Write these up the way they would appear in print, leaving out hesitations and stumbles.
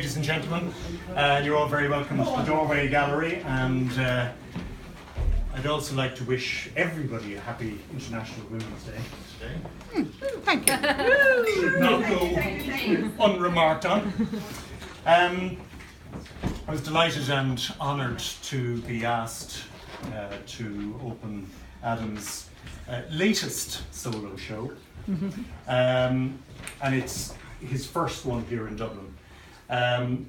Ladies and gentlemen, you're all very welcome to the Doorway Gallery, and I'd also like to wish everybody a happy International Women's Day today. Thank you. Should not go unremarked on. I was delighted and honoured to be asked to open Adam's latest solo show, and it's his first one here in Dublin. I'm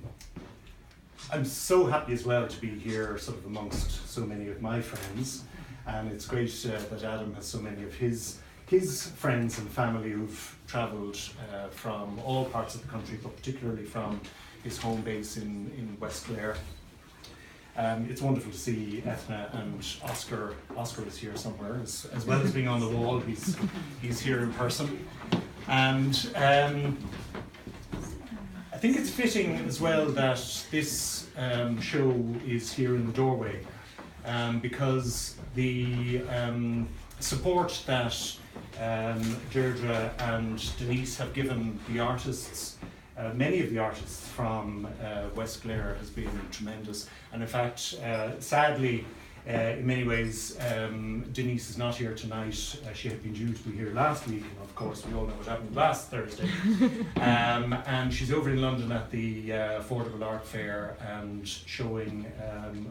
so happy as well to be here sort of amongst so many of my friends, and it's great that Adam has so many of his friends and family who've travelled from all parts of the country, but particularly from his home base in West Clare. It's wonderful to see Ethna and Oscar. Oscar is here somewhere, as well as being on the wall. He's here in person, and I think it's fitting as well that this show is here in the Doorway, because the support that Deirdre and Denise have given the artists, many of the artists from West Clare, has been tremendous. And in fact, sadly, in many ways, Denise is not here tonight. She had been due to be here last week, and of course we all know what happened last Thursday. And she's over in London at the Affordable Art Fair and showing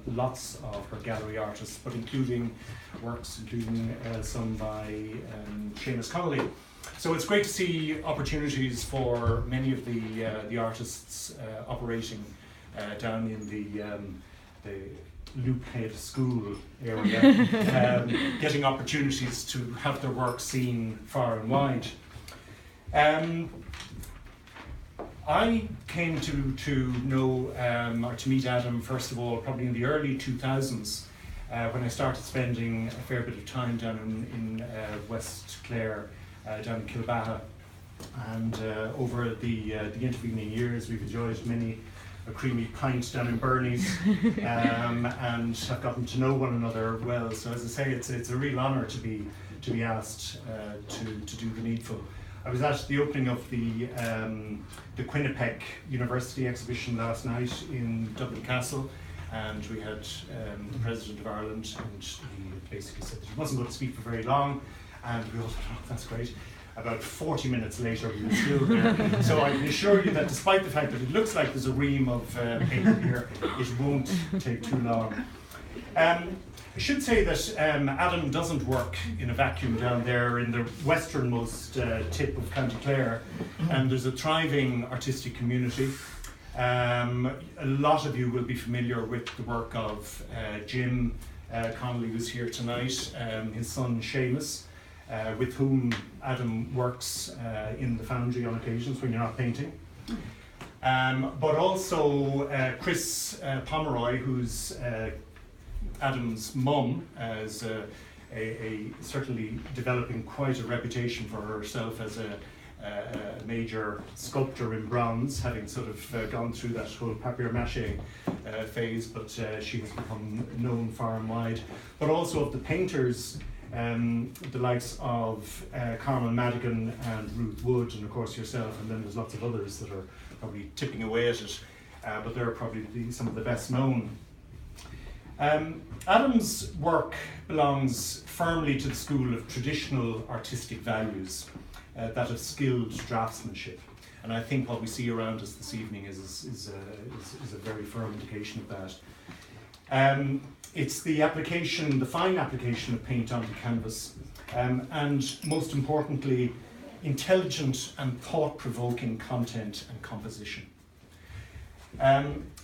lots of her gallery artists, but including some by Seamus Connolly. So it's great to see opportunities for many of the artists operating down in the Loophead School area, getting opportunities to have their work seen far and wide. I came to know or to meet Adam first of all probably in the early 2000s when I started spending a fair bit of time down in West Clare, down in Kilbaha, and over the intervening years we've enjoyed many a creamy pint down in Bernie's, and have gotten to know one another well. So as I say, it's a real honour to be asked to do the needful. I was at the opening of the Quinnipiac University exhibition last night in Dublin Castle, and we had the President of Ireland, and he basically said that he wasn't going to speak for very long, and we all thought, oh, that's great. About 40 minutes later, we were still there. So I can assure you that despite the fact that it looks like there's a ream of paper here, it won't take too long. I should say that Adam doesn't work in a vacuum down there in the westernmost tip of County Clare, and there's a thriving artistic community. A lot of you will be familiar with the work of Jim Connolly, who's here tonight, his son Seamus, with whom Adam works in the foundry on occasions when you're not painting. But also Chris Pomeroy, who's Adam's mum, is certainly developing quite a reputation for herself as a major sculptor in bronze, having sort of gone through that whole papier-mâché phase, but she has become known far and wide. But also of the painters, the likes of Carmel Madigan and Ruth Wood, and of course yourself, and then there's lots of others that are probably tipping away at it, but they're probably some of the best known. Adam's work belongs firmly to the school of traditional artistic values, that of skilled draftsmanship, and I think what we see around us this evening is a very firm indication of that. It's the fine application of paint onto canvas, and most importantly, intelligent and thought-provoking content and composition.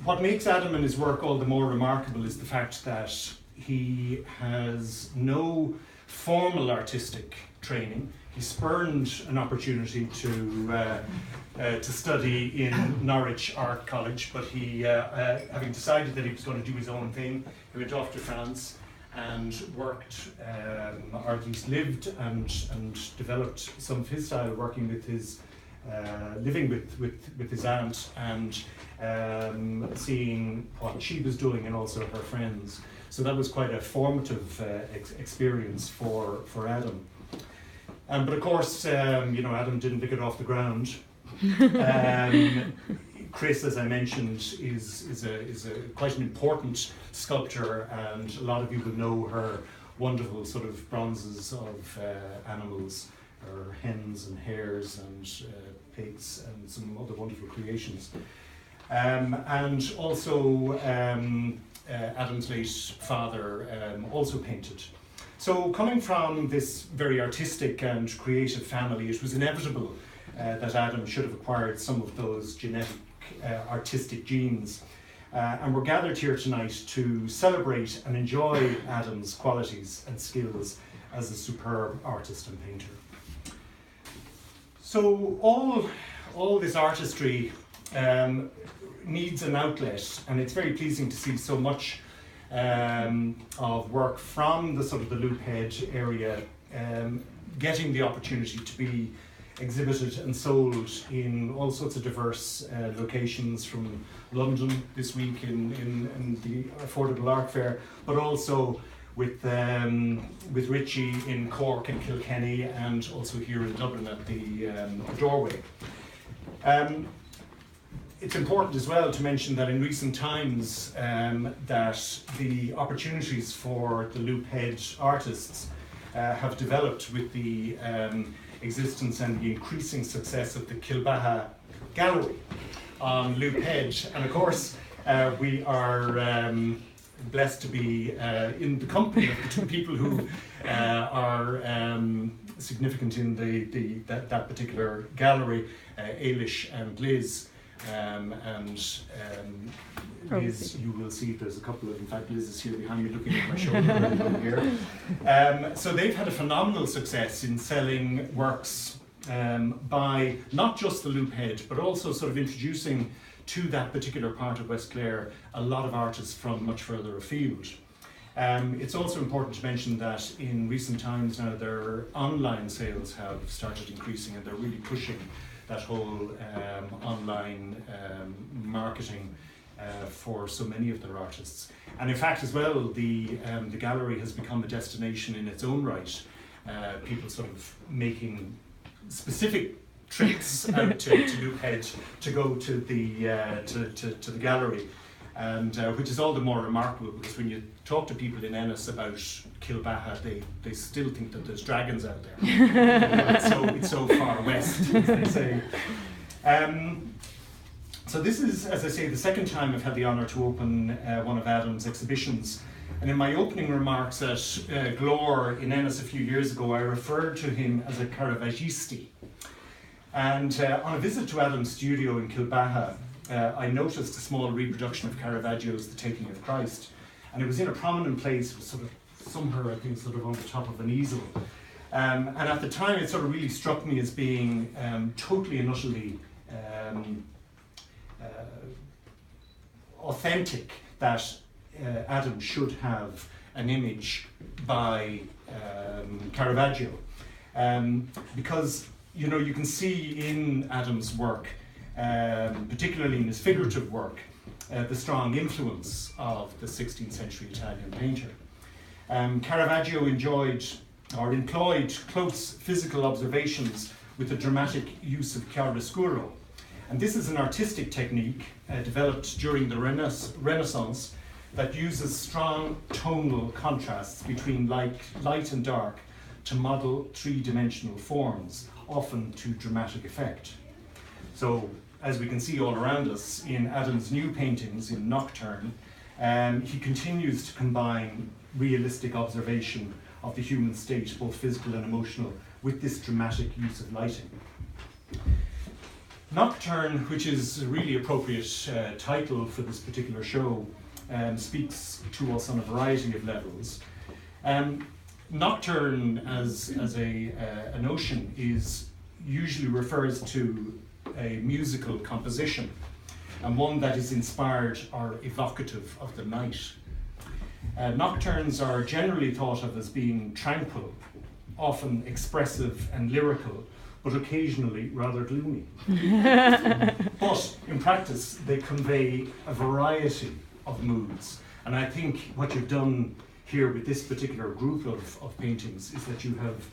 What makes Adam and his work all the more remarkable is the fact that he has no formal artistic training. He spurned an opportunity to study in Norwich Art College, but he, having decided that he was going to do his own thing, he went off to France and worked, or at least lived and developed some of his style, working with his, living with his aunt, and seeing what she was doing and also her friends. So that was quite a formative experience for Adam. But of course, Adam didn't pick it off the ground. Chris, as I mentioned, is quite an important sculptor, and a lot of you will know her wonderful sort of bronzes of animals, or hens and hares and pigs and some other wonderful creations. And also Adam's late father also painted. So coming from this very artistic and creative family, it was inevitable that Adam should have acquired some of those genetic artistic genes. And we're gathered here tonight to celebrate and enjoy Adam's qualities and skills as a superb artist and painter. So all this artistry needs an outlet, and it's very pleasing to see so much of work from the sort of the Loophead area getting the opportunity to be exhibited and sold in all sorts of diverse locations, from London this week in the Affordable Art Fair, but also with Richie in Cork and Kilkenny, and also here in Dublin at the Doorway. It's important as well to mention that in recent times that the opportunities for the Loophead artists have developed with the existence and the increasing success of the Kilbaha gallery on Loophead. And of course, we are blessed to be in the company of the two people who are significant in that particular gallery, Ailish and Liz. Liz, you will see there's a couple of, in fact Liz is here behind me looking at my shoulder here. So they've had a phenomenal success in selling works by not just the Loophead, but also sort of introducing to that particular part of West Clare a lot of artists from much further afield. It's also important to mention that in recent times now their online sales have started increasing, and they're really pushing that whole online marketing for so many of their artists. And in fact as well, the gallery has become a destination in its own right. People sort of making specific trips out to Loophead to go to the gallery, and which is all the more remarkable because when you talk to people in Ennis about Kilbaha, they still think that there's dragons out there. It's so far west, as they say. So this is, as I say, the second time I've had the honour to open one of Adam's exhibitions. And in my opening remarks at Glore in Ennis a few years ago, I referred to him as a Caravaggiste. And on a visit to Adam's studio in Kilbaha, I noticed a small reproduction of Caravaggio's The Taking of Christ. And it was in a prominent place, it was sort of somewhere, I think, sort of on the top of an easel. And at the time, it sort of really struck me as being totally and utterly authentic that Adam should have an image by Caravaggio. Because, you know, you can see in Adam's work, particularly in his figurative work, the strong influence of the 16th century Italian painter. Caravaggio employed close physical observations with the dramatic use of chiaroscuro. And this is an artistic technique developed during the Renaissance that uses strong tonal contrasts between light and dark to model three-dimensional forms, often to dramatic effect. So, as we can see all around us in Adam's new paintings in Nocturne, he continues to combine realistic observation of the human state, both physical and emotional, with this dramatic use of lighting. Nocturne, which is a really appropriate title for this particular show, speaks to us on a variety of levels. Nocturne as a notion usually refers to a musical composition, and one that is inspired or evocative of the night. Nocturnes are generally thought of as being tranquil, often expressive and lyrical, but occasionally rather gloomy. But in practice, they convey a variety of moods. And I think what you've done here with this particular group of paintings is that you have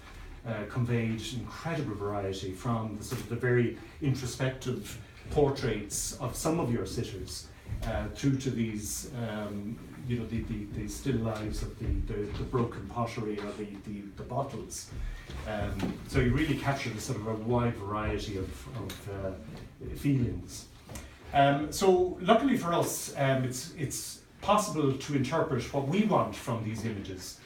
conveyed incredible variety, from the sort of the very introspective portraits of some of your sitters through to these, the still lives of the broken pottery or the bottles. So you really capture sort of a wide variety of feelings. So luckily for us, it's possible to interpret what we want from these images.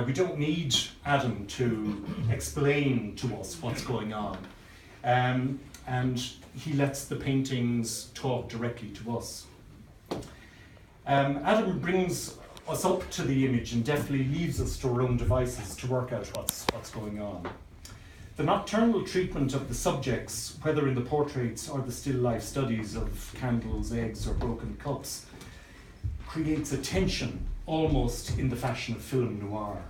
We don't need Adam to explain to us what's going on. And he lets the paintings talk directly to us. Adam brings us up to the image and definitely leaves us to our own devices to work out what's going on. The nocturnal treatment of the subjects, whether in the portraits or the still life studies of candles, eggs or broken cups, creates a tension almost in the fashion of film noir.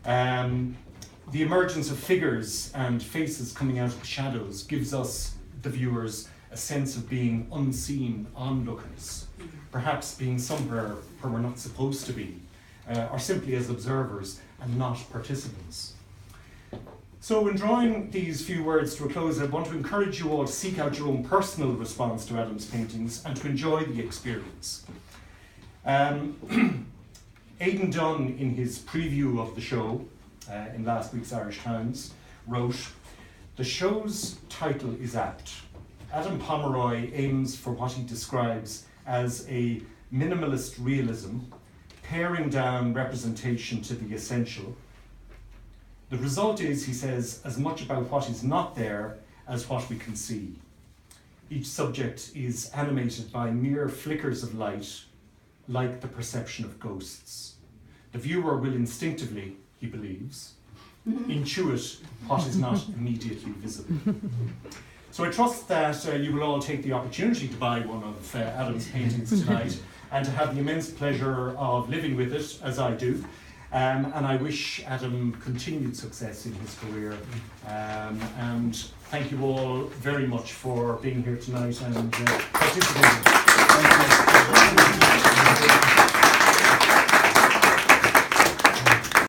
The emergence of figures and faces coming out of the shadows gives us, the viewers, a sense of being unseen onlookers, perhaps being somewhere where we're not supposed to be, or simply as observers and not participants. So in drawing these few words to a close, I want to encourage you all to seek out your own personal response to Adam's paintings and to enjoy the experience. Aidan Dunn, in his preview of the show in last week's Irish Times, wrote, "The show's title is apt. Adam Pomeroy aims for what he describes as a minimalist realism, paring down representation to the essential. The result is, he says, as much about what is not there as what we can see. Each subject is animated by mere flickers of light, like the perception of ghosts. The viewer will instinctively, he believes, intuit what is not immediately visible." So I trust that you will all take the opportunity to buy one of Adam's paintings tonight and to have the immense pleasure of living with it, as I do. And I wish Adam continued success in his career. And thank you all very much for being here tonight and participating.